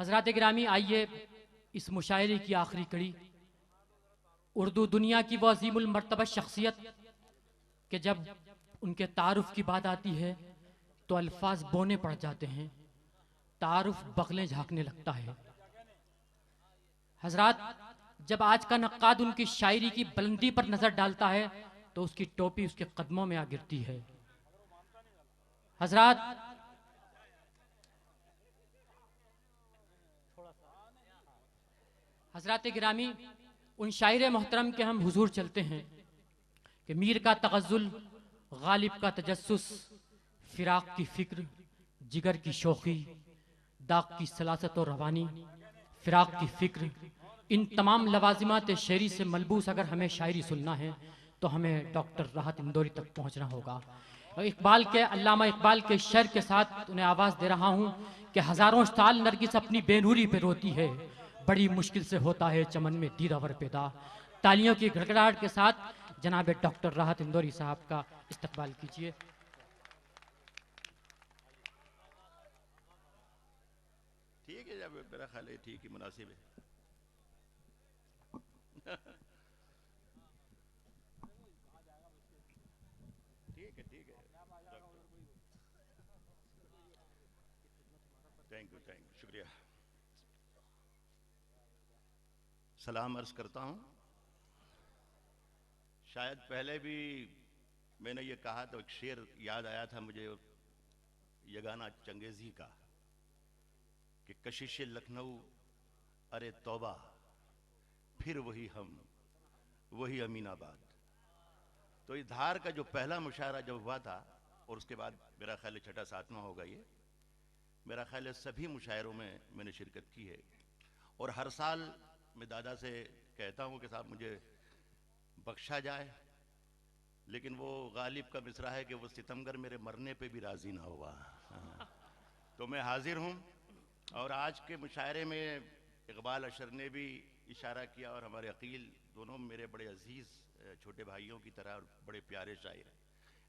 حضرات گرامی، آئیے اس مشاعرے کی آخری کڑی، اردو دنیا کی وہ عظیم المرتبہ شخصیت کہ جب ان کے تعارف کی بات آتی ہے تو الفاظ بونے پڑ جاتے ہیں، تعارف بغلیں جھانکنے لگتا ہے۔ حضرات، جب آج کا نقاد ان کی شاعری کی بلندی پر نظر ڈالتا ہے تو اس کی ٹوپی اس کے قدموں میں آ گرتی ہے۔ حضرات، حضرات گرامی، ان شاعر محترم کے ہم حضور چلتے ہیں کہ میر کا تغزل، غالب کا تجسس، فراق کی فکر، جگر کی شوخی، داغ کی سلاست و روانی، فراق کی فکر، ان تمام لوازمات شعری سے ملبوس اگر ہمیں شاعری سننا ہے تو ہمیں ڈاکٹر راحت اندوری تک پہنچنا ہوگا۔ اقبال کے، علامہ اقبال کے شعر کے ساتھ انہیں آواز دے رہا ہوں کہ ہزاروں سال نرگس اپنی بے نوری پہ روتی ہے، بڑی مشکل سے ہوتا ہے چمن میں دیداور پیدا۔ تالیوں کی گھڑگھڑاہٹ کے ساتھ جناب ڈاکٹر راحت اندوری صاحب کا استقبال کیجیے۔ ٹھیک ہے، جب میرا خیال ہے ٹھیک ہی مناسب ہے۔ ٹھیک ہے، ٹھیک ہے، تھینک یو، شکریہ۔ سلام عرض کرتا ہوں۔ شاید پہلے بھی میں نے یہ کہا تو ایک شعر یاد آیا تھا مجھے یگانہ چنگیزی کا کہ کشش لکھنؤ ارے توبہ، پھر وہی ہم، وہی امین آباد۔ تو اس دھار کا جو پہلا مشاعرہ جب ہوا تھا اور اس کے بعد میرا خیال ہے چھٹا ساتواں ہوگا یہ، میرا خیال ہے سبھی مشاعروں میں نے شرکت کی ہے، اور ہر سال میں دادا سے کہتا ہوں کہ صاحب مجھے بخشا جائے، لیکن وہ غالب کا مصرع ہے کہ وہ ستمگر میرے مرنے پہ بھی راضی نہ ہوا۔ تو میں حاضر ہوں، اور آج کے مشاعرے میں اقبال اشر نے بھی اشارہ کیا، اور ہمارے عقیل دونوں میرے بڑے عزیز چھوٹے بھائیوں کی طرح اور بڑے پیارے شاعر ہیں،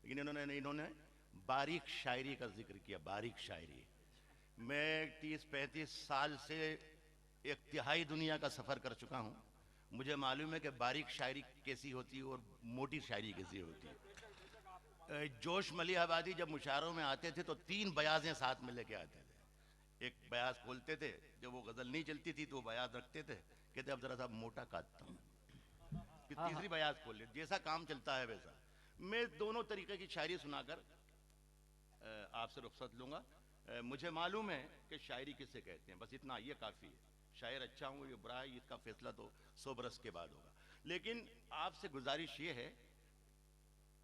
لیکن انہوں نے باریک شاعری کا ذکر کیا، باریک شاعری۔ میں 30-35 سال سے ایک تہائی دنیا کا سفر کر چکا ہوں، مجھے معلوم ہے کہ باریک شاعری کیسی ہوتی ہے اور موٹی شاعری کیسی ہوتی ہے۔ جوش ملی آبادی جب مشاعروں میں آتے تھے تو 3 بیاضیں ساتھ میں لے کے آتے تھے۔ ایک بیاض کھولتے تھے، جب وہ غزل نہیں چلتی تھی تو وہ بیاض رکھتے تھے، کہتے اب ذرا سا موٹا کاٹتا ہوں، پھر تیسری بیاض کھول لے، جیسا کام چلتا ہے ویسا۔ میں دونوں طریقے کی شاعری سنا کر آپ سے رخصت لوں گا۔ مجھے معلوم ہے کہ شاعری کس سے کہتے ہیں، بس اتنا یہ کافی ہے۔ شاعر اچھا ہوں یا برا ہے اس کا فیصلہ تو 100 برس کے بعد ہوگا، لیکن آپ سے گزارش یہ ہے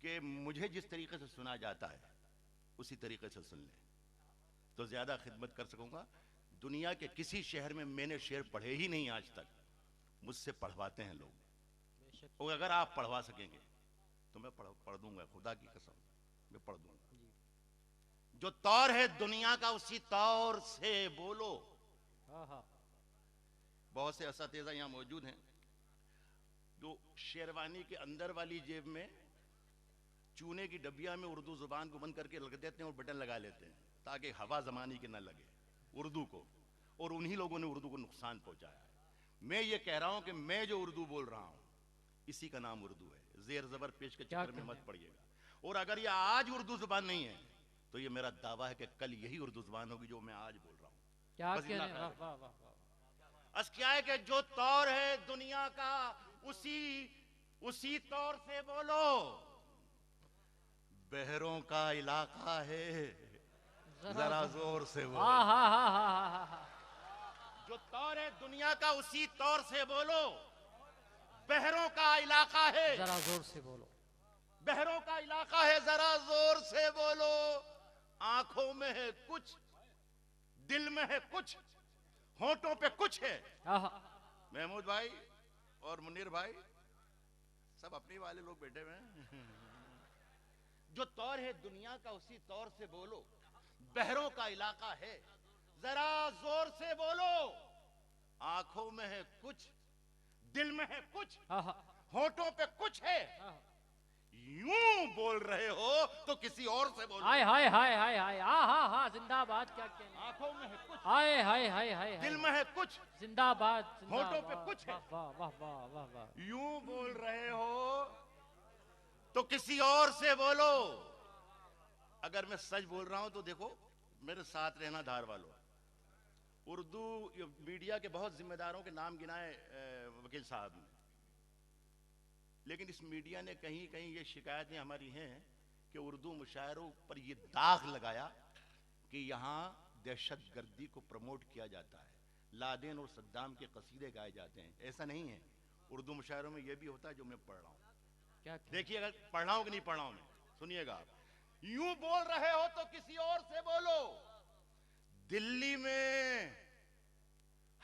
کہ مجھے جس طریقے سے سنا جاتا ہے اسی طریقے سے سن لیں تو زیادہ خدمت کر سکوں گا۔ دنیا کے کسی شہر میں نے شعر پڑھے ہی نہیں آج تک، مجھ سے پڑھواتے ہیں لوگ، اور اگر آپ پڑھوا سکیں گے تو میں پڑھ دوں گا، خدا کی قسم میں پڑھ دوں گا۔ جو طور ہے دنیا کا اسی طور سے بولو۔ بہت سے اساتذہ یہاں موجود ہیں جو شیروانی کے اندر والی جیب میں چونے کی ڈبیا میں اردو زبان کو بند کر کے رکھ دیتے ہیں اور بٹن لگا لیتے ہیں تاکہ ہوا زمانی کے نہ لگے اردو کو، اور انہی لوگوں نے اردو کو نقصان پہنچایا ہے۔ میں یہ کہہ رہا ہوں کہ میں جو اردو بول رہا ہوں اسی کا نام اردو ہے، زیر زبر پیش کے چکر میں مت پڑیے گا، اور اگر یہ آج اردو زبان نہیں ہے تو یہ میرا دعویٰ ہے کہ کل یہی اردو زبان ہوگی جو میں آج بول رہا ہوں۔ کیا بس کہہ اتنا رہے ہیں؟ خیال ہے۔ اس کیا ہے کہ جو طور ہے دنیا کا اسی طور سے بولو، بہروں کا علاقہ ہے ذرا زور سے بولو۔ جو طور ہے دنیا کا اسی طور سے بولو، بہروں کا علاقہ ہے ذرا زور سے بولو، بہروں کا علاقہ ہے ذرا زور سے بولو۔ آنکھوں میں ہے کچھ، دل میں ہے کچھ، ہونٹوں پہ کچھ ہے۔ محمود بھائی اور منیر بھائی سب اپنی والے لوگ بیٹھے ہوئے ہیں۔ جو طور ہے دنیا کا اسی طور سے بولو، بہروں کا علاقہ ہے ذرا زور سے بولو۔ آنکھوں میں ہے کچھ، دل میں ہے کچھ، ہونٹوں پہ کچھ ہے۔ یوں بول رہے ہو تو کسی اور سے بولو. ہائے ہائے ہائے ہائے ہائے ہاں زندہ باد. کیا کہنا. آنکھوں میں ہے کچھ, ہائے ہائے ہائے ہائے دل میں ہے کچھ, زندہ باد. ہونٹوں پہ کچھ ہے. واہ واہ واہ واہ واہ. یوں بول رہے ہو تو کسی اور سے بولو. اگر میں سچ بول رہا ہوں تو دیکھو میرے ساتھ رہنا دھار والوں. اردو میڈیا کے بہت ذمہ داروں کے نام گنائے وکیل صاحب نے, لیکن اس میڈیا نے کہیں کہیں یہ شکایتیں ہماری ہیں کہ اردو مشاعروں پر یہ داغ لگایا کہ یہاں دہشت گردی کو پروموٹ کیا جاتا ہے, لادین اور صدام کے قصیدے گائے جاتے ہیں. ایسا نہیں ہے. اردو مشاعروں میں یہ بھی ہوتا ہے جو میں پڑھ رہا ہوں. دیکھیے اگر پڑھ رہا ہوں کہ نہیں پڑھ رہا ہوں, میں سنیے گا آپ. یوں بول رہے ہو تو کسی اور سے بولو. دلی میں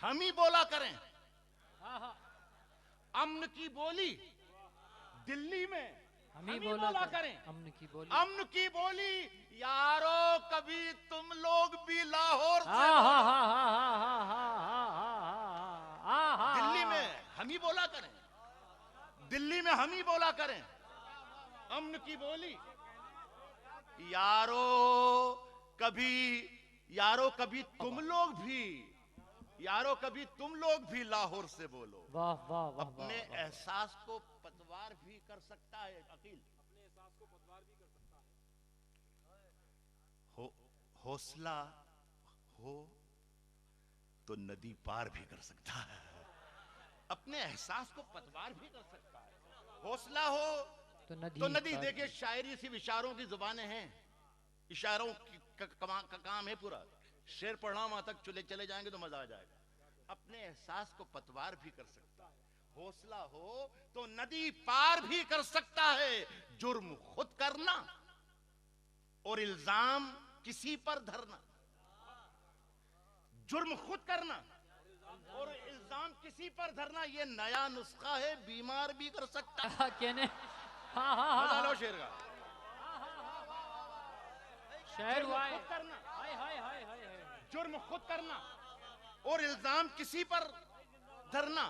ہم ہی بولا کریں امن کی بولی. دلی میں ہم ہی بولا کریں امن کی بولی. امن کی بولی. یارو کبھی تم لوگ بھی لاہور سے دلی میں ہم ہی بولا کریں. دلی میں ہم ہی بولا کریں امن کی بولی. یارو کبھی تم لوگ بھی لاہور سے بولو. واہ واہ واہ. اپنے احساس کو پتوار بھی کر سکتا ہے عقیل. حوصلہ ہو تو ندی پار بھی کر سکتا ہے. اپنے احساس کو پتوار بھی کر سکتا ہے. حوصلہ ہو تو ندی. دیکھیں شاعری صرف اشاروں کی زبانیں ہیں. اشاروں کا کام ہے پورا. شعر پڑھنا وہاں تک چلے جائیں گے تو مزہ آ جائے گا. اپنے احساس کو پتوار بھی کر سکتا ہے. حوصلہ ہو تو ندی پار بھی کر سکتا ہے. جرم خود کرنا اور الزام کسی پر دھرنا. جرم خود کرنا اور الزام کسی پر دھرنا یہ نیا نسخہ ہے. بیمار بھی کر سکتا ہے. کہنے مزہ لو شعر کا. شعر ہوا ہے. جرم خود کرنا اور الزام کسی پر دھرنا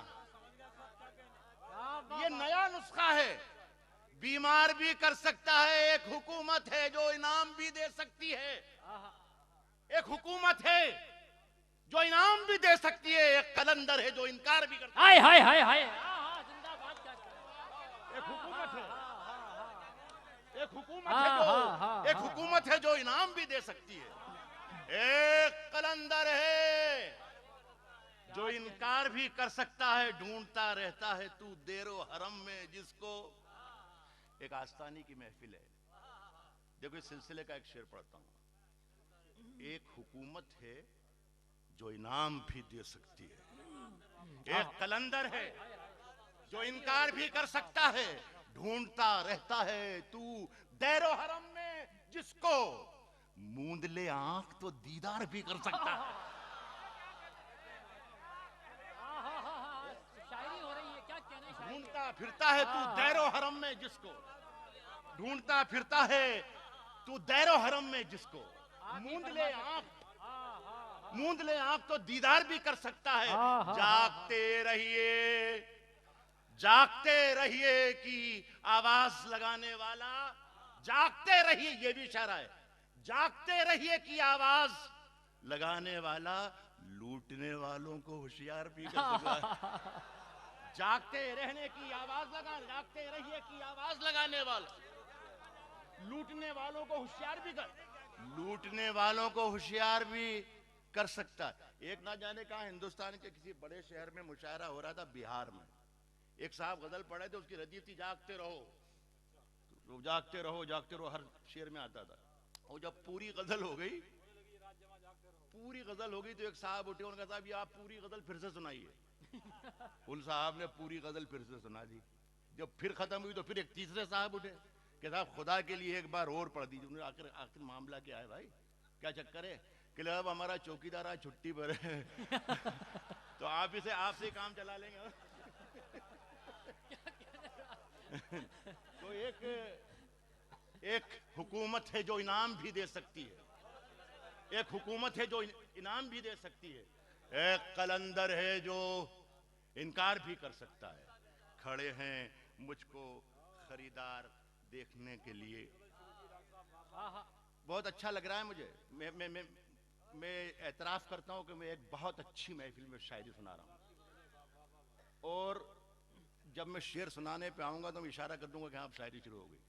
یہ نیا نسخہ ہے. بیمار بھی کر سکتا ہے. ایک حکومت ہے جو انعام بھی دے سکتی ہے. ایک حکومت ہے جو انعام بھی دے سکتی ہے. ایک قلندر ہے جو انکار بھی کرتا ہے. ایک حکومت ہے. ایک حکومت ہے جو انعام بھی دے سکتی ہے. ایک قلندر ہے جو انکار بھی کر سکتا ہے. ڈھونڈتا رہتا ہے تو دیر و حرم میں جس کو. ایک آستانی کی محفل ہے. دیکھو اس سلسلے کا ایک شعر پڑھتا ہوں. ایک حکومت ہے جو انعام بھی دے سکتی ہے. ایک قلندر ہے جو انکار بھی کر سکتا ہے. ڈھونڈتا رہتا ہے تو دیر و حرم میں جس کو. موند لے آنکھ تو دیدار بھی کر سکتا ہے. ڈھونڈتا پھرتا ہے تو دیر و حرم میں جس کو. ڈھونڈتا پھرتا ہے تو دیر و حرم میں جس کو. موند لے آنکھ تو دیدار بھی کر سکتا ہے. جاگتے رہیے کی آواز لگانے والا. جاگتے رہیے یہ بھی اشارہ ہے. جاگتے رہیے کی آواز لگانے والا لوٹنے والوں کو ہوشیار بھی کر سکتا ہے. جاگتے رہنے کی آواز جاگتے رہیے کی آواز لگانے والا لوٹنے والوں کو ہوشیار بھی کر سکتا ہے. ایک نہ جانے کہاں ہندوستان کے کسی بڑے شہر میں مشاعرہ ہو رہا تھا بہار میں. ایک صاحب غزل پڑھے تھے. اس کی ردیف تھی جاگتے رہو جاگتے رہو. ہر شعر میں آتا تھا. اور جب پوری غزل ہو گئی تو ایک صاحب اٹھے. انہوں نے کہا صاحب یہ آپ پوری غزل پھر سے سنائیے. ان صاحب نے پوری غزل پھر سے سنا دی. جب پھر ختم ہوئی تو پھر ایک تیسرے صاحب اٹھے کہ صاحب خدا کے لیے ایک بار اور پڑھ دیجیے. انہوں نے آخر معاملہ کیا ہے بھائی, کیا چکر ہے؟ کہ اب ہمارا چوکیدار آج چھٹی پر ہے تو آپ سے کام چلا لیں گے. تو ایک حکومت ہے جو انعام بھی دے سکتی ہے. ایک حکومت ہے جو انعام بھی دے سکتی ہے. ایک قلندر ہے جو انکار بھی کر سکتا ہے. کھڑے ہیں مجھ کو خریدار دیکھنے کے لیے. بہت اچھا لگ رہا ہے مجھے. میں اعتراف کرتا ہوں کہ میں ایک بہت اچھی محفل میں شاعری سنا رہا ہوں, اور جب میں شعر سنانے پہ آؤں گا تو میں اشارہ کر دوں گا کہ ہاں اب شاعری شروع ہو گئی.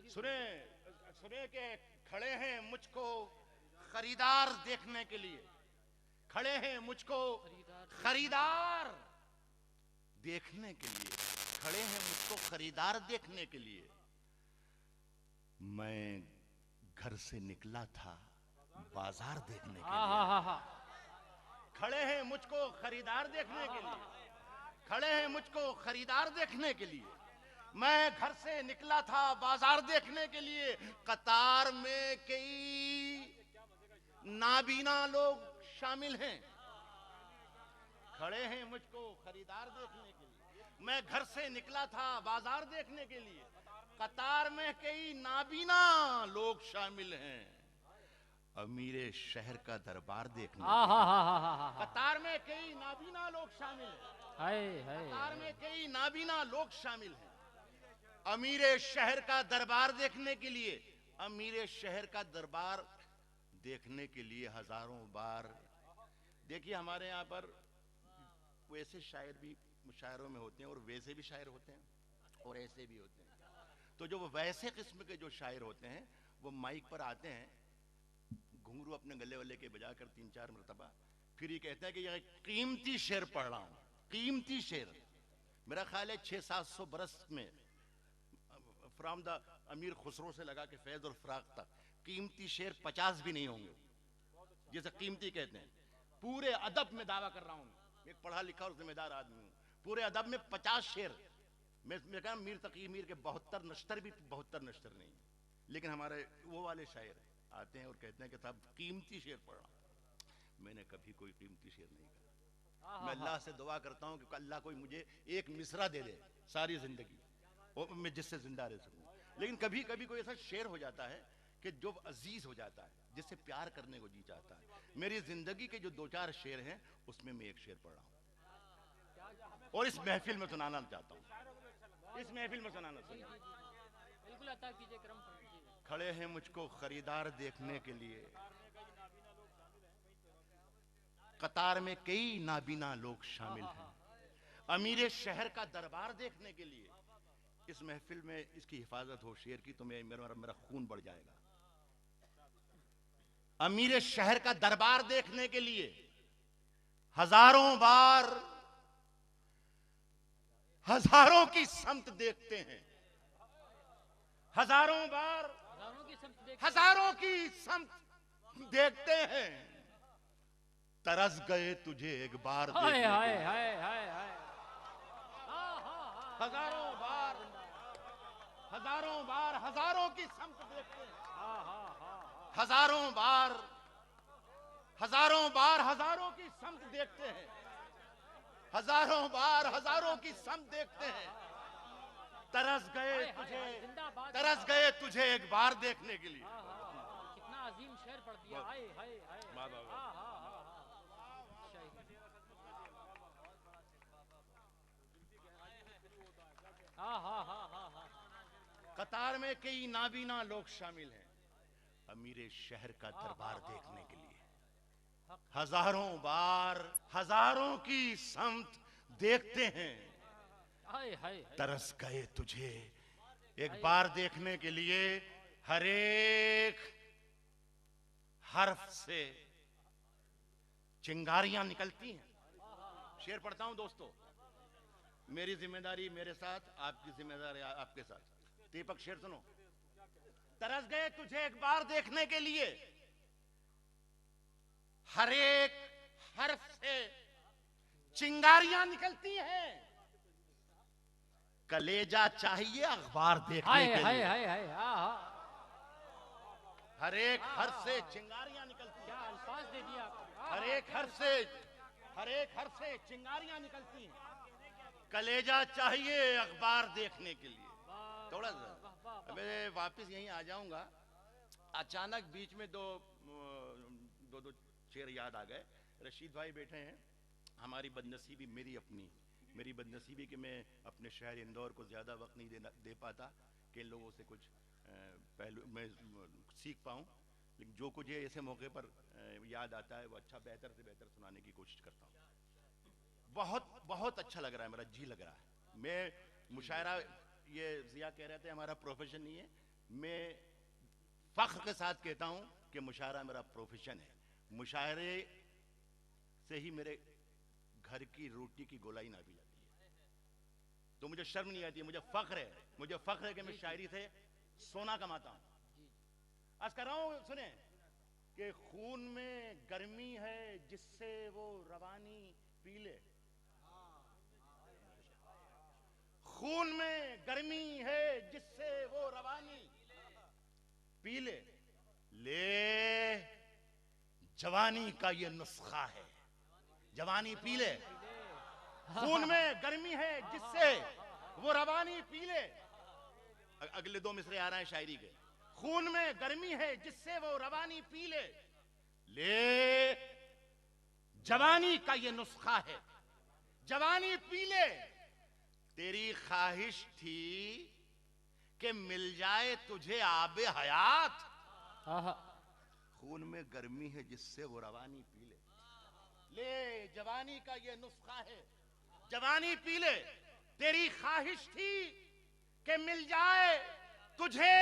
سنیں کہ کھڑے ہیں مجھ کو خریدار دیکھنے کے لیے, کھڑے ہیں مجھ کو خریدار دیکھنے کے لیے, کھڑے ہیں مجھ کو خریدار دیکھنے کے لیے. میں گھر سے نکلا تھا بازار دیکھنے کے لیے. کھڑے ہیں مجھ کو خریدار دیکھنے کے لیے, کھڑے ہیں مجھ کو خریدار دیکھنے کے لیے. میں گھر سے نکلا تھا بازار دیکھنے کے لیے. قطار میں کئی نابینا لوگ شامل ہیں. کھڑے ہیں مجھ کو خریدار دیکھنے کے لیے. میں گھر سے نکلا تھا بازار دیکھنے کے لیے. قطار میں کئی نابینا لوگ شامل ہیں. امیر شہر کا دربار دیکھنے کے لیے. قطار میں کئی نابینا لوگ شامل ہیں. قطار میں کئی نابینا لوگ شامل ہیں. امیر شہر کا دربار دیکھنے کے لیے, امیر شہر کا دربار دیکھنے کے لیے ہزاروں بار. دیکھیے ہمارے یہاں پر ویسے شاعر بھی مشاعروں میں ہوتے ہیں, اور ویسے بھی شاعر ہوتے ہیں, اور ایسے بھی ہوتے ہیں. تو جو وہ ویسے قسم کے جو شاعر ہوتے ہیں وہ مائک پر آتے ہیں, گھنگرو اپنے گلے والے کے بجا کر 3-4 مرتبہ, پھر یہ کہتے ہیں کہ یہ قیمتی شعر پڑھ رہا ہوں. قیمتی شعر, میرا خیال ہے 600-700 برس میں فرام دا امیر خسرو سے لگا کہ فیض اور فراق تک قیمتی شعر 50 بھی نہیں ہوں گے جیسے قیمتی کہتے ہیں. پورے ادب میں دعویٰ کر رہا ہوں, ایک پڑھا لکھا اور ذمہ دار آدمی ہوں, پورے ادب میں 50 شعر. میں کہا میر تقی میر کے 72 نشتر بھی 72 نشتر نہیں, لیکن ہمارے وہ والے شاعر آتے ہیں اور کہتے ہیں کہ صاحب قیمتی شعر پڑھ رہا ہوں. میں نے کبھی کوئی قیمتی شعر نہیں کہا. میں اللہ سے دعا کرتا ہوں کہ اللہ کوئی مجھے ایک مصرع دے دے ساری زندگی, اور میں جس سے زندہ رہ سکوں. لیکن کبھی کبھی کوئی ایسا شعر ہو جاتا ہے کہ جو عزیز ہو جاتا ہے, جس سے پیار کرنے کو جی چاہتا ہے. میری زندگی کے جو 2-4 شعر ہیں اس میں ایک شعر پڑھ رہا ہوں, اور اس محفل میں سنانا چاہتا ہوں. اس محفل میں سنانا بالکل عطا کیجئے, کرم فرمائیے. کھڑے ہیں مجھ کو خریدار دیکھنے کے لیے, قطار میں کئی نابینا لوگ شامل ہیں. امیر شہر کا دربار دیکھنے کے لیے. اس محفل میں اس کی حفاظت ہو شعر کی تو میرا خون بڑھ جائے گا. امیر شہر کا دربار دیکھنے کے لیے ہزاروں بار ہزاروں کی سمت دیکھتے ہیں. ہزاروں بار ہزاروں کی سمت دیکھتے ہیں. ترس گئے تجھے ایک بار دیکھنے کے لیے. ہزاروں بار ہزاروں کی سمت دیکھتے ہیں. ہزاروں بار ہزاروں کی سمت دیکھتے ہیں. ہزاروں بار ہزاروں کی سمت دیکھتے ہیں. ترس گئے تجھے ایک بار دیکھنے کے لیے. کتنا عظیم شعر پڑھ دیا. قطار میں کئی نابینا لوگ شامل ہیں. امیر شہر کا دربار دیکھنے کے لیے ہزاروں بار ہزاروں کی سمت دیکھتے ہیں. ترس گئے تجھے ایک بار دیکھنے کے لیے. ہر ایک حرف سے چنگاریاں نکلتی ہیں. شعر پڑھتا ہوں دوستو, میری ذمہ داری میرے ساتھ, آپ کی ذمہ داری آپ کے ساتھ. دیپک شعر سنو. ترس گئے تجھے ایک بار دیکھنے کے لیے, ہر ایک حرف سے چنگاریاں نکلتی ہیں. کلیجہ چاہیے اخبار دیکھنے کے لیے. ہر ایک حرف سے چنگاریاں نکلتی ہیں. کیا الفاظ دے دیا. ہر ایک حرف سے چنگاریاں نکلتی ہیں. کلیجہ چاہیے اخبار دیکھنے کے لیے. تھوڑا سا میں واپس یہیں آ جاؤں گا. اچانک بیچ میں دو شعر یاد آ گئے. رشید بھائی بیٹھے ہیں, ہماری بدنصیبی میری اپنی میری بدنصیبی کہ میں اپنے شہر اندور کو زیادہ وقت نہیں دے پاتا کہ ان لوگوں سے کچھ پہلو میں سیکھ پاؤں، لیکن جو کچھ ہے ایسے موقع پر یاد آتا ہے وہ اچھا بہتر سے بہتر سنانے کی کوشش کرتا ہوں۔ بہت بہت اچھا لگ رہا ہے، میرا جی لگ رہا ہے۔ میں مشاعرہ، یہ ضیاء کہہ رہے تھے ہمارا پروفیشن نہیں ہے، میں فخر کے ساتھ کہتا ہوں کہ مشاعرہ میرا پروفیشن ہے۔ مشاعرے سے ہی میرے گھر کی روٹی کی گولائی نہ بھی جاتی ہے، تو مجھے شرم نہیں آتی ہے، مجھے فخر ہے کہ میں شاعری سے سونا کماتا ہوں۔ عرض کر رہا ہوں، سنیں کہ خون میں گرمی ہے جس سے وہ روانی پی لے، خون میں گرمی ہے جس سے وہ روانی پی لے، جوانی کا یہ نسخہ ہے، جوانی پی لے، خون میں گرمی ہے جس سے وہ روانی پی لے۔ اگلے دو مصرے آ رہے ہیں شاعری کے۔ خون میں گرمی ہے جس سے وہ روانی پی لے، جوانی کا یہ نسخہ ہے، جوانی پی لے۔ تیری خواہش تھی کہ مل جائے تجھے آب حیات، خون میں گرمی ہے جس سے وہ روانی پی لے، جوانی کا یہ نسخہ ہے، جوانی پی لے۔ تیری خواہش تھی کہ مل جائے تجھے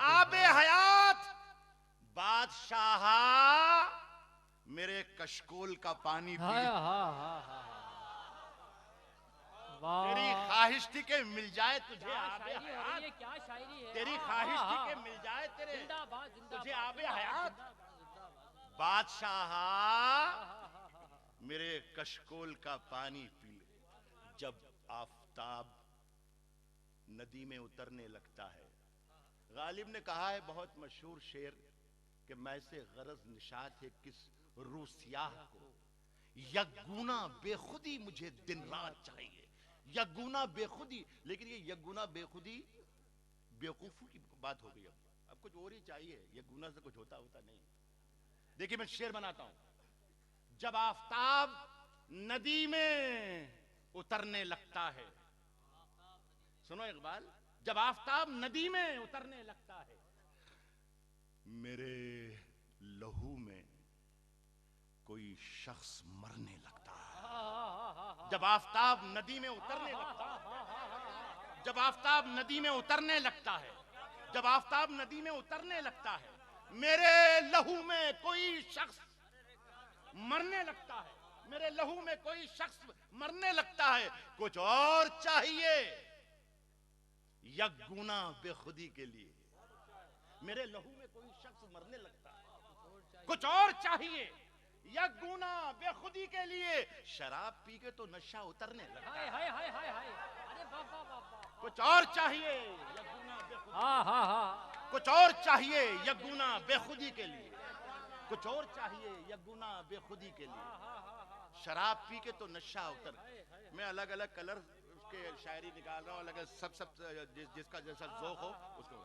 آب حیات، بادشاہا میرے کشکول کا پانی پی لے۔ تیری خواہش تھی کہ مل جائے تجھے آب حیات، تیری خواہش تھی کہ مل جائے تجھے آب حیات، بادشاہا میرے کشکول کا پانی پی لے۔ جب آفتاب ندی میں اترنے لگتا ہے، غالب نے کہا ہے بہت مشہور شعر کہ میں سے غرض نشاط ہے کس روح سیاہ کو، یکگونا بے خودی مجھے دن رات چاہیے، یکگونا بے خودی۔ لیکن یہ یکگونا بے خودی بیوقوفوں کی بات ہو گئی، اب کچھ اور ہی چاہیے، یکگونا سے کچھ ہوتا نہیں۔ دیکھیں میں شعر بناتا ہوں۔ جب آفتاب ندی میں اترنے لگتا ہے، سنو اقبال، جب آفتاب ندی میں اترنے لگتا ہے، میرے لہو میں کوئی شخص مرنے لگتا ہے۔ جب آفتاب ندی میں اترنے لگتا ہے، جب آفتاب ندی میں اترنے لگتا ہے، جب آفتاب ندی میں اترنے لگتا ہے، میرے لہو میں کوئی شخص مرنے لگتا ہے، میرے لہو میں کوئی شخص مرنے لگتا ہے۔ کچھ اور چاہیے یکگونا بے خودی کے لیے، میرے لہو میں کوئی شخص مرنے لگتا ہے، کچھ اور چاہیے یکگونا بے خودی کے لیے۔ شراب پی کے تو نشہ اترنے لگتا ہے، کچھ اور چاہیے یکگونا بے خودی، کچھ اور چاہیے یکگونا بے خودی کے لیے، کچھ اور چاہیے یکگونا بے خودی کے لیے۔ شراب پی کے تو نشہ اتر۔ میں الگ الگ کلر کے شاعری نکال رہا ہوں، الگ سب جس کا جیسا ذوق ہو اس کو۔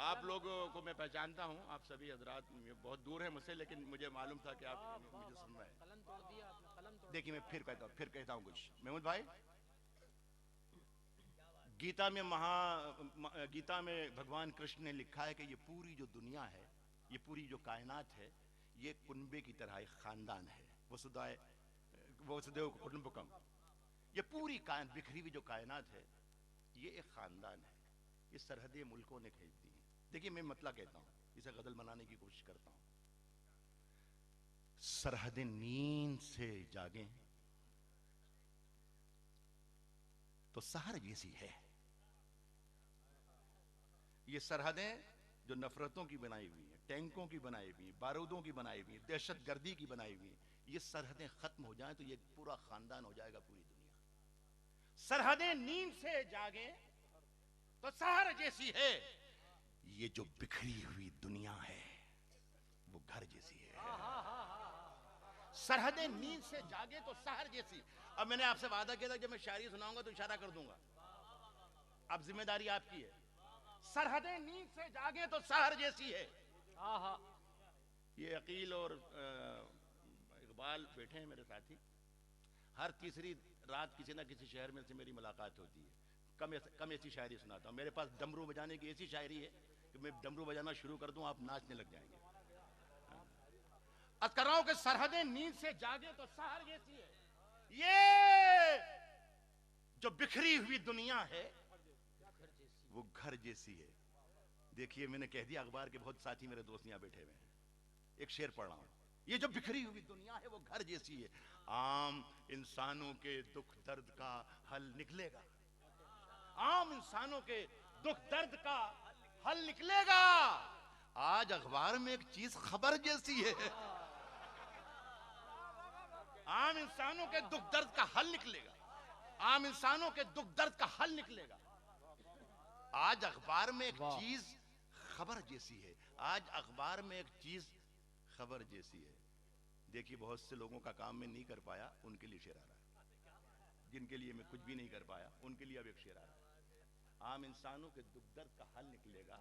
آپ لوگوں کو میں پہچانتا ہوں، آپ سبھی حضرات بہت دور ہیں مجھ سے، لیکن مجھے معلوم تھا کہ آپ مجھے سن رہے ہیں۔ دیکھیں میں پھر کہتا ہوں کچھ۔ محمود بھائی، گیتا میں بھگوان کرشن نے لکھا ہے کہ یہ پوری جو دنیا ہے، یہ پوری جو کائنات ہے، یہ کنبے کی طرح ایک خاندان ہے، وسودھیو کٹمبکم۔ یہ پوری بکھری ہوئی جو کائنات ہے، یہ ایک خاندان ہے، یہ سرحدیں ملکوں نے کھینچ دی ہیں۔ دیکھیے میں مطلع کہتا ہوں، اسے غزل بنانے کی کوشش کرتا ہوں۔ سرحدیں نیند سے جاگیں تو سحر جیسی ہے۔ یہ سرحدیں جو نفرتوں کی بنائی ہوئی ہیں، ٹینکوں کی بنائی ہوئی ہیں، بارودوں کی بنائی ہوئی ہیں، دہشت گردی کی بنائی ہوئی ہیں، یہ سرحدیں ختم ہو جائیں تو یہ پورا خاندان ہو جائے گا پوری دنیا۔ سرحدیں نیند سے جاگیں تو سحر جیسی ہے، یہ جو بکھری ہوئی دنیا ہے وہ گھر جیسی ہے۔ سرحدیں نیند سے جاگے تو سحر جیسی۔ اب میں نے آپ سے وعدہ کیا تھا جب میں شاعری سناؤں گا تو اشارہ کر دوں گا، اب ذمہ داری آپ کی ہے۔ سرحدیں نیند سے جاگے تو سحر جیسی ہے۔ یہ عقیل اور اقبال بیٹھے ہیں میرے ساتھی، ہر تیسری رات کسی نہ کسی شہر میں سے میری ملاقات ہوتی ہے. کم ایسی شاعری سناتا ہوں. میرے پاس ڈمرو بجانے کی ایسی شاعری ہے کہ میں ڈمرو بجانا شروع کر دوں آپ ناچنے لگ جائیں گے. عرض کر رہا ہوں کہ سرحدیں نیند سے جاگے تو سحر جیسی ہے. یہ جو بکھری ہوئی دنیا ہے وہ گھر جیسی ہے. دیکھیے میں نے کہہ دیا اخبار کے بہت ساتھی میرے دوست یہاں بیٹھے ہوئے ہیں. ایک شعر پڑھ رہا ہوں. یہ جو بکھری ہوئی دنیا ہے وہ گھر جیسی ہے. عام انسانوں کے دکھ درد کا حل نکلے گا. عام انسانوں کے دکھ درد کا حل نکلے گا. آج اخبار میں ایک چیز خبر جیسی ہے. عام انسانوں کے دکھ درد کا حل نکلے گا. عام انسانوں کے دکھ درد کا حل نکلے گا. آج اخبار میں ایک چیز خبر جیسی ہے. آج اخبار میں ایک چیز خبر جیسی ہے. دیکھیے بہت سے لوگوں کا کام میں نہیں کر پایا, ان کے لیے شعر آ رہا ہے. جن کے لیے میں کچھ بھی نہیں کر پایا ان کے لیے اب ایک شعر آ رہا ہے. عام انسانوں کے دکھ درد کا حل نکلے گا.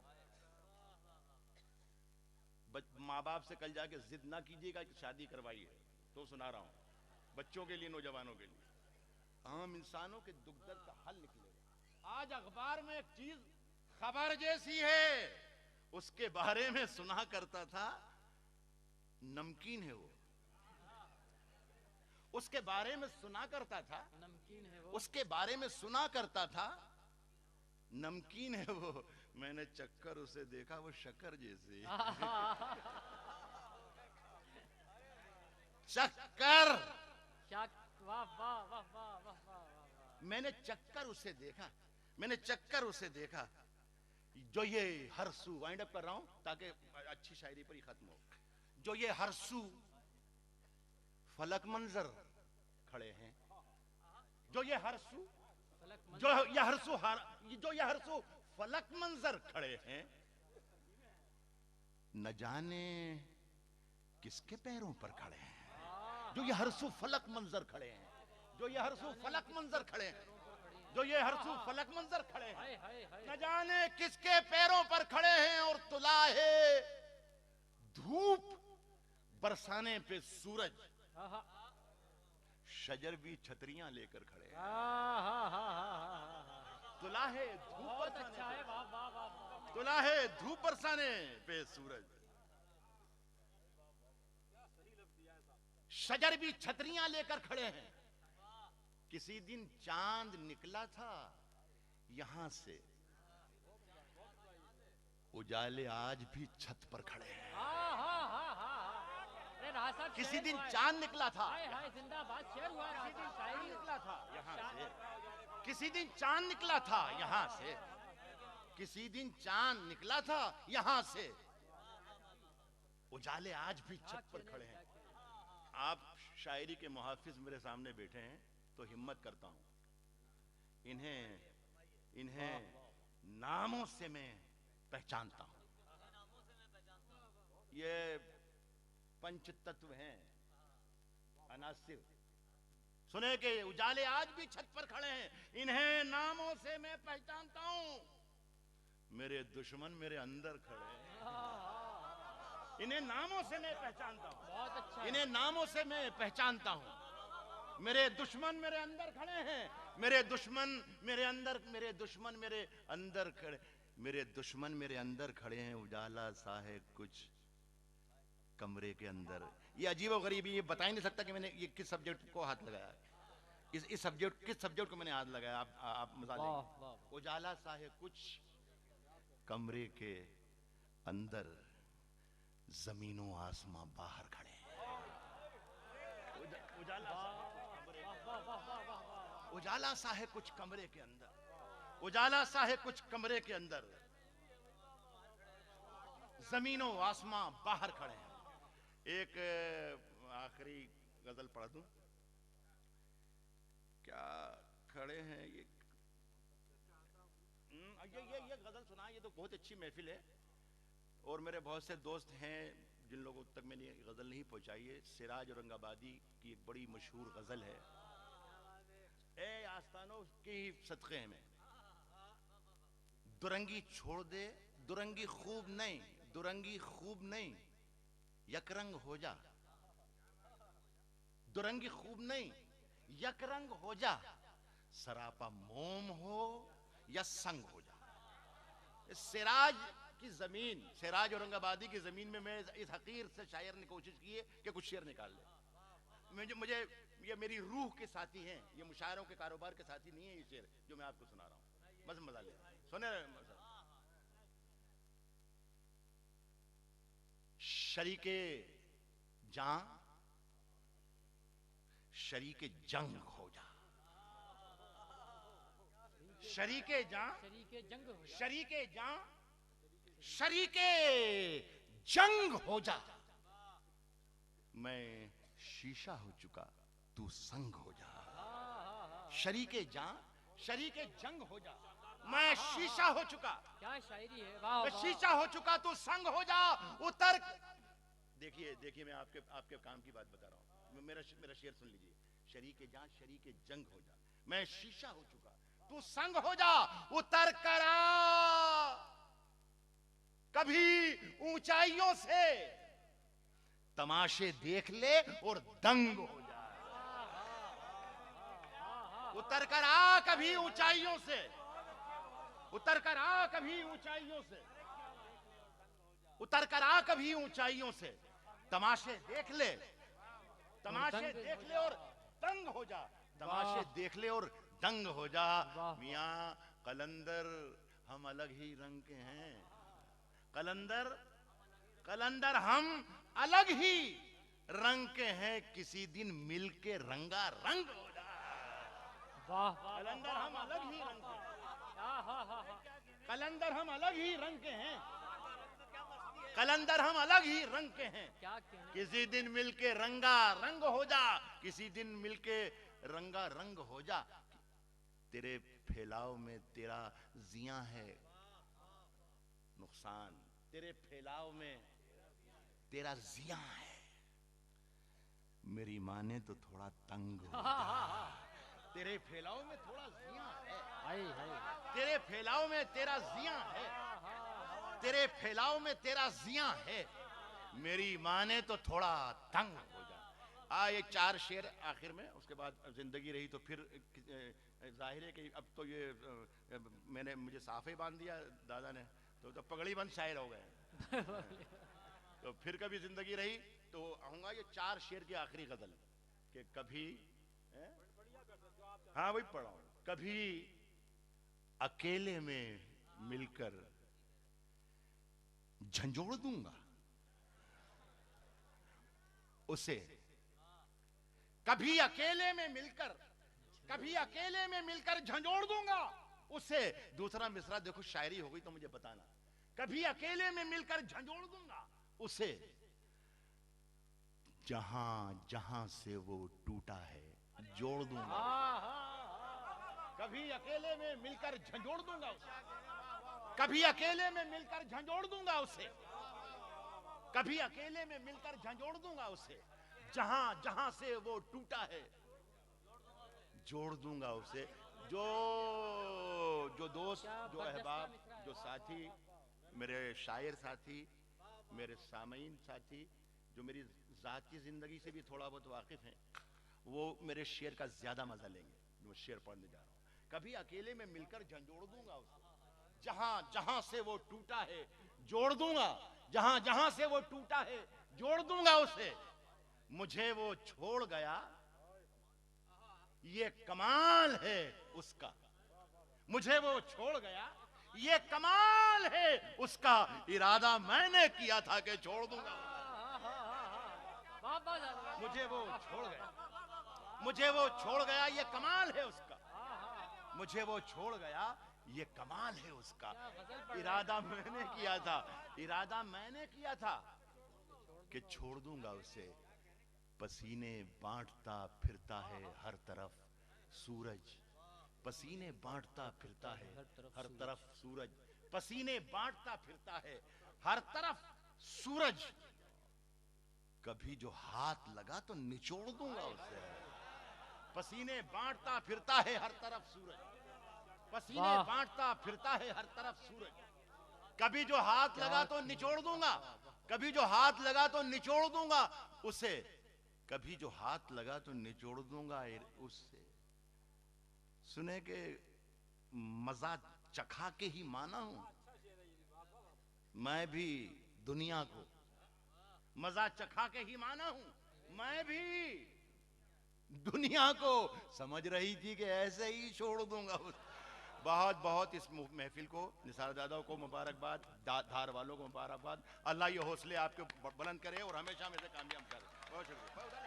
ماں باپ سے کل جا کے ضد نہ کیجیے گا کہ شادی کروائی ہے, تو سنا رہا ہوں بچوں کے لیے, نوجوانوں کے لیے. عام انسانوں کے دکھ درد کا حل نکلے گا. آج اخبار میں ایک چیز خبر جیسی ہے. اس کے بارے میں سنا کرتا تھا نمکین ہے وہ. اس کے بارے میں سنا کرتا تھا نمکین ہے وہ. اس کے بارے میں سنا کرتا تھا نمکین ہے وہ. میں نے چکر اسے دیکھا وہ شکر جیسی. چکر, میں نے چکر اسے دیکھا, میں نے چکر اسے دیکھا جو یہ ہر سو, وائنڈ اپ کر رہا ہوں تاکہ اچھی شاعری پر ہی ختم ہو, جو یہ ہر سو فلک منظر کھڑے ہیں. جو یہ ہر سو جو یہ ہر سو فلک منظر کھڑے ہیں. نہ جانے کس کے پیروں پر کھڑے ہیں. جو یہ ہر سو فلک منظر کھڑے ہیں. جو یہ ہر سو فلک منظر کھڑے ہیں. جو یہ ہر سو فلک منظر کھڑے ہیں. نہ جانے کس کے پیروں پر کھڑے ہیں. اور طلوع دھوپ برسانے پہ سورج, شجر بھی چھتریاں لے کر کھڑے ہیں. طلوع دھوپ برسانے پہ سورج, شجر بھی چھتریاں لے کر کھڑے ہیں. کسی دن چاند نکلا تھا یہاں سے, اجالے آج بھی چھت پر کھڑے ہیں. کسی دن چاند نکلا تھا, کسی دن چاند نکلا تھا یہاں سے, کسی دن چاند نکلا تھا یہاں سے, اجالے آج بھی چھت پر کھڑے ہیں. آپ شاعری کے محافظ میرے سامنے بیٹھے ہیں تو ہمت کرتا ہوں, انہیں ناموں سے میں پہچانتا ہوں. یہ پنچ تتو ہیں, عناصر. سنے کہ اجالے آج بھی چھت پر کھڑے ہیں, انہیں ناموں سے میں پہچانتا ہوں. میرے دشمن میرے اندر کھڑے ہیں, انہیں ناموں سے میں پہچانتا ہوں. انہیں ناموں سے میں پہچانتا ہوں. میرے دشمن میرے اندر کھڑے ہیں. میرے دشمن میرے اندر, میرے دشمن میرے اندر کھڑے, میرے دشمن میرے اندر کھڑے ہیں. اجالا سا ہے کچھ کمرے کے اندر. یہ عجیب و غریب, یہ بتا ہی نہیں سکتا کہ میں نے یہ کس سبجیکٹ کو ہاتھ لگایا. اس سبجیکٹ, کس سبجیکٹ کو میں نے ہاتھ لگایا, آپ مثال لیں. اجالا سا ہے کچھ کمرے کے اندر, زمین و آسماں باہر کھڑے ہیں. اجالا سا ہے کچھ کمرے کے اندر, اجالا سا ہے کچھ کمرے کے اندر, زمین و آسماں باہر کھڑے ہیں. ایک آخری غزل پڑھ دوں کیا؟ کھڑے ہیں یہ غزل سنا. یہ تو بہت اچھی محفل ہے اور میرے بہت سے دوست ہیں جن لوگوں تک میں نے یہ غزل نہیں پہنچائی ہے. سراج اورنگ آبادی کی ایک بڑی مشہور غزل ہے, اے آستانوں کی صدقے میں درنگی چھوڑ دے, درنگی خوب نہیں, درنگی خوب نہیں, یک رنگ ہو جا. درنگی خوب نہیں, یک رنگ ہو جا، سراپا موم ہو یا سنگ ہو جا۔ سراج کی زمین، سراج اورنگ آبادی کی زمین میں میں اس حقیر سے شاعر نے کوشش کی ہے کہ کچھ شعر نکال لے۔ مجھے یہ میری روح کے ساتھی ہیں، یہ مشاعروں کے کاروبار کے ساتھی نہیں ہیں یہ شعر جو میں آپ کو سنا رہا ہوں، بس مزہ لے سنے۔ شریک جاں شریک جنگ ہو جا، شریک جاں شریک جنگ ہو جا، شریک جاں شریک جنگ ہو جا، میں شیشہ ہو چکا تو سنگ ہو جا۔ شریک جاں شریک جنگ ہو جا، میں شیشہ ہو چکا، کیا شاعری ہے، واہ میں واہ۔ شیشہ ہو چکا تو سنگ ہو جا، اتر۔ دیکھیے میں آپ کے کام کی بات بتا رہا ہوں، میرا شعر سن لیجئے۔ شریک جاں شریک جنگ ہو جا، میں شیشہ ہو چکا تو سنگ ہو جا، اتر کر آ کبھی اونچائیوں سے، تماشے دیکھ لے اور دنگ ہو جا۔ اتر کر آ کبھی اونچائیوں سے، اتر کر آ کبھی اونچائیوں سے، اتر کر آ کبھی اونچائیوں سے، تماشے دیکھ لے، تماشے دیکھ لے اور دنگ ہو جا، تماشے دیکھ لے اور دنگ ہو جا۔ میاں قلندر ہم الگ ہی رنگ کے ہیں، قلندر ہم الگ ہی رنگ کے ہیں، کسی دن مل کے رنگا رنگ ہو جا۔ واہ، قلندر ہم الگ ہی رنگ کے ہیں، قلندر ہم الگ ہی رنگ کے ہیں، قلندر ہم الگ ہی رنگ کے ہیں، کیا کہنے۔ کسی دن مل کے رنگا رنگ ہو جا، کسی دن مل کے رنگا رنگ ہو جا۔ تیرے پھیلاؤ میں تیرا زیاں ہے نقصان، تیرے پھیلاؤ میں تیرا زیاں ہے، میری ماں نے تو تھوڑا تنگ ہو جا۔ تیرے پھیلاؤ میں تھوڑا زیاں ہے، تیرے پھیلاؤ میں تیرا زیاں ہے، تیرے پھیلاؤ میں تیرا زیاں ہے، میری ماں نے تو تھوڑا تنگ ہو جا۔ یہ 4 شعر آخر میں، اس کے بعد زندگی رہی تو پھر ظاہر ہے کہ اب تو یہ مجھے صافے باندھ دیا دادا نے، تو پگڑی بند شاعر ہو گئے، تو پھر کبھی زندگی رہی تو آؤں گا یہ 4 شعر کی آخری غزل کہ کبھی، ہاں وہی پڑھا ہوں، کبھی اکیلے میں مل کر جھنجھوڑ دوں گا اسے، کبھی اکیلے میں مل کر، کبھی اکیلے میں مل کر جھنجھوڑ دوں گا اسے۔ دوسرا مصرع دیکھو، شاعری ہو گئی تو مجھے بتانا، کبھی اکیلے میں مل کر جھنجھوڑ دوں گا اسے، جہاں جہاں سے وہ ٹوٹا ہے جوڑ دوں گا، کبھی اکیلے میں مل کر جھنجھوڑ دوں گا اسے، کبھی اکیلے میں مل کر جھنجھوڑ دوں گا اسے، کبھی اکیلے میں مل کر جھنجھوڑ دوں گا اسے، جہاں جہاں سے وہ ٹوٹا ہے جوڑ دوں گا اسے۔ جو دوست، جو احباب، جو ساتھی، میرے شاعر ساتھی، میرے سامعین ساتھی، جو میری ذاتی زندگی سے بھی تھوڑا بہت واقف ہیں، وہ میرے شعر کا زیادہ مزہ لیں گے جو میں شعر پڑھنے جا رہا ہوں۔ کبھی اکیلے میں مل کر جھنجھوڑ دوں گا اسے، جہاں جہاں سے وہ ٹوٹا ہے جوڑ دوں گا، جہاں جہاں سے وہ ٹوٹا ہے جوڑ دوں گا اسے، مجھے وہ چھوڑ گیا یہ کمال ہے اس کا، مجھے وہ چھوڑ گیا یہ کمال ہے اس کا، ارادہ میں نے کیا تھا کہ چھوڑ دوں گا، مجھے وہ چھوڑ گیا، مجھے وہ چھوڑ گیا یہ کمال ہے اس کا، مجھے وہ چھوڑ گیا یہ کمال ہے اس کا، ارادہ میں نے کیا تھا، ارادہ میں نے کیا تھا کہ چھوڑ دوں گا اسے، پسینے بانٹتا پھرتا ہے ہر طرف سورج، پسینے بانٹتا پھرتا ہے ہر طرف سورج، پسینے بانٹتا پھرتا ہے ہر طرف سورج، کبھی جو ہاتھ لگا تو نچوڑ دوں گا اسے، پسینے بانٹتا پھرتا ہے ہر طرف سورج، پسینے بانٹتا پھرتا ہے ہر طرف سورج، کبھی جو ہاتھ لگا تو نچوڑ دوں گا، کبھی جو ہاتھ لگا تو نچوڑ دوں گا اسے، کبھی جو ہاتھ لگا تو نچوڑ دوں گا اس سے. سنے کہ مزہ چکھا کے ہی مانا ہوں میں بھی دنیا کو, مزہ چکھا کے ہی مانا ہوں میں بھی دنیا کو. سمجھ رہی تھی کہ ایسے ہی چھوڑ دوں گا. بہت بہت اس محفل کو, نثار دادا کو مبارکباد, دھار والوں کو مبارکباد. اللہ یہ حوصلے آپ کے بلند کرے اور ہمیشہ ہمیں سے کامیاب کرے. بہت شکریہ.